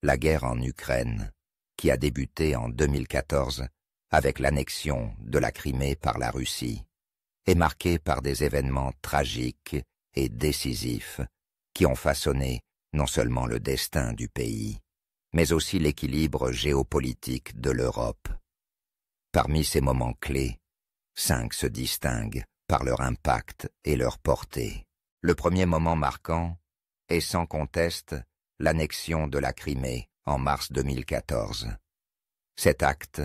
La guerre en Ukraine, qui a débuté en 2014 avec l'annexion de la Crimée par la Russie, est marquée par des événements tragiques et décisifs qui ont façonné non seulement le destin du pays, mais aussi l'équilibre géopolitique de l'Europe. Parmi ces moments clés, 5 se distinguent par leur impact et leur portée. Le premier moment marquant est sans conteste l'annexion de la Crimée en mars 2014. Cet acte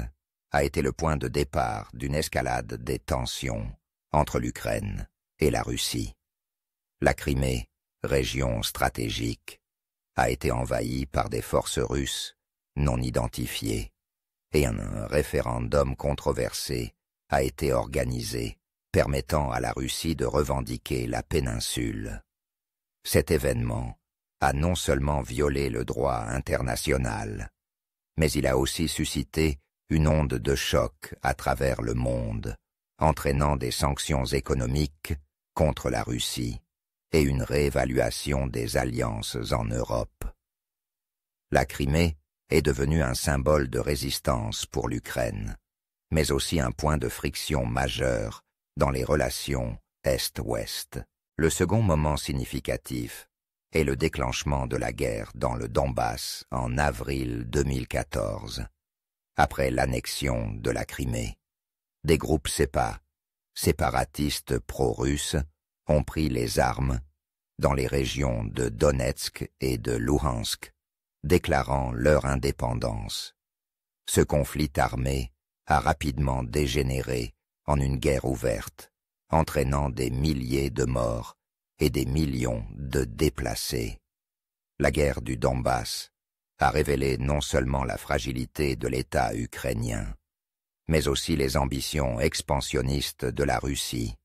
a été le point de départ d'une escalade des tensions entre l'Ukraine et la Russie. La Crimée, région stratégique, a été envahie par des forces russes non identifiées et un référendum controversé a été organisé permettant à la Russie de revendiquer la péninsule. Cet événement a non seulement violé le droit international, mais il a aussi suscité une onde de choc à travers le monde, entraînant des sanctions économiques contre la Russie et une réévaluation des alliances en Europe. La Crimée est devenue un symbole de résistance pour l'Ukraine, mais aussi un point de friction majeur dans les relations Est-Ouest. Le second moment significatif est le déclenchement de la guerre dans le Donbass en avril 2014, après l'annexion de la Crimée. Des groupes séparatistes pro-russes, ont pris les armes dans les régions de Donetsk et de Louhansk, déclarant leur indépendance. Ce conflit armé a rapidement dégénéré en une guerre ouverte, entraînant des milliers de morts et des millions de déplacés. La guerre du Donbass a révélé non seulement la fragilité de l'État ukrainien, mais aussi les ambitions expansionnistes de la Russie,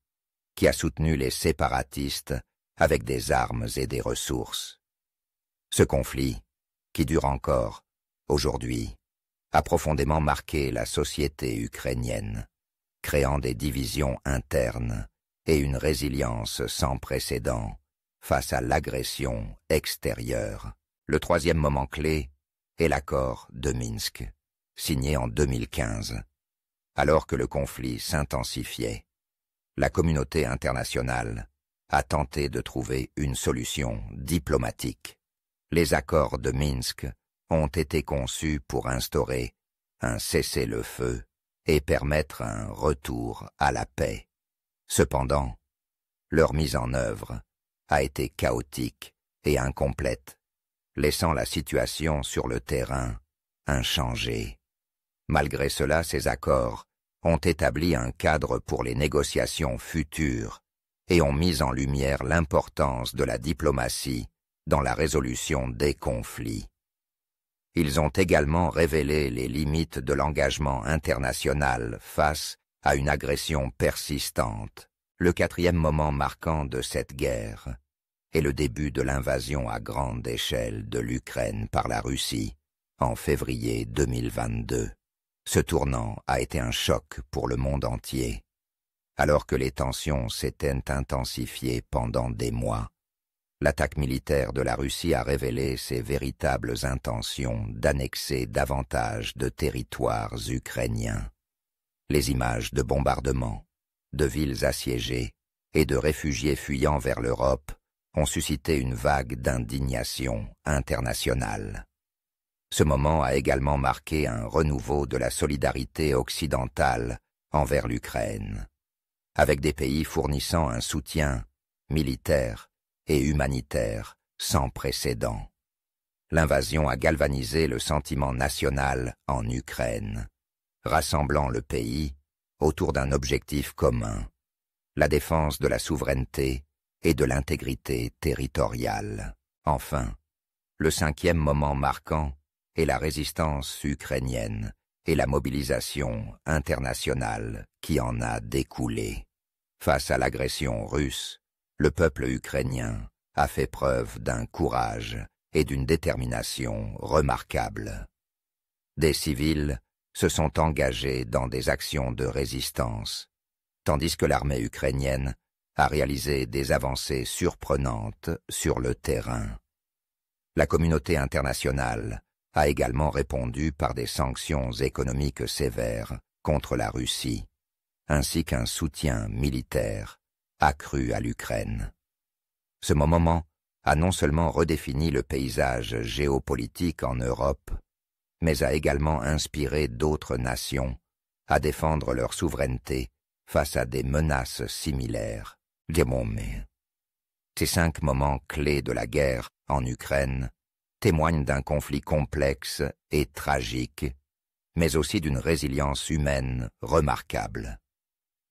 qui a soutenu les séparatistes avec des armes et des ressources. Ce conflit, qui dure encore aujourd'hui, a profondément marqué la société ukrainienne, créant des divisions internes et une résilience sans précédent face à l'agression extérieure. Le troisième moment clé est l'accord de Minsk, signé en 2015. Alors que le conflit s'intensifiait, la communauté internationale a tenté de trouver une solution diplomatique. Les accords de Minsk ont été conçus pour instaurer un cessez-le-feu et permettre un retour à la paix. Cependant, leur mise en œuvre a été chaotique et incomplète, laissant la situation sur le terrain inchangée. Malgré cela, ces accords ont établi un cadre pour les négociations futures et ont mis en lumière l'importance de la diplomatie dans la résolution des conflits. Ils ont également révélé les limites de l'engagement international face à une agression persistante. Le quatrième moment marquant de cette guerre est le début de l'invasion à grande échelle de l'Ukraine par la Russie en février 2022. Ce tournant a été un choc pour le monde entier. Alors que les tensions s'étaient intensifiées pendant des mois, l'attaque militaire de la Russie a révélé ses véritables intentions d'annexer davantage de territoires ukrainiens. Les images de bombardements, de villes assiégées et de réfugiés fuyant vers l'Europe ont suscité une vague d'indignation internationale. Ce moment a également marqué un renouveau de la solidarité occidentale envers l'Ukraine, avec des pays fournissant un soutien militaire et humanitaire sans précédent. L'invasion a galvanisé le sentiment national en Ukraine, rassemblant le pays autour d'un objectif commun, la défense de la souveraineté et de l'intégrité territoriale. Enfin, le cinquième moment marquant est la résistance ukrainienne et la mobilisation internationale qui en a découlé. Face à l'agression russe, le peuple ukrainien a fait preuve d'un courage et d'une détermination remarquables. Des civils se sont engagés dans des actions de résistance, tandis que l'armée ukrainienne a réalisé des avancées surprenantes sur le terrain. La communauté internationale a également répondu par des sanctions économiques sévères contre la Russie, ainsi qu'un soutien militaire accru à l'Ukraine. Ce moment a non seulement redéfini le paysage géopolitique en Europe, mais a également inspiré d'autres nations à défendre leur souveraineté face à des menaces similaires. Ces 5 moments clés de la guerre en Ukraine témoignent d'un conflit complexe et tragique, mais aussi d'une résilience humaine remarquable.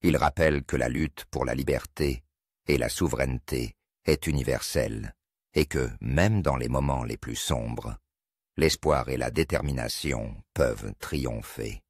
Ils rappellent que la lutte pour la liberté et la souveraineté est universelle et que, même dans les moments les plus sombres, l'espoir et la détermination peuvent triompher.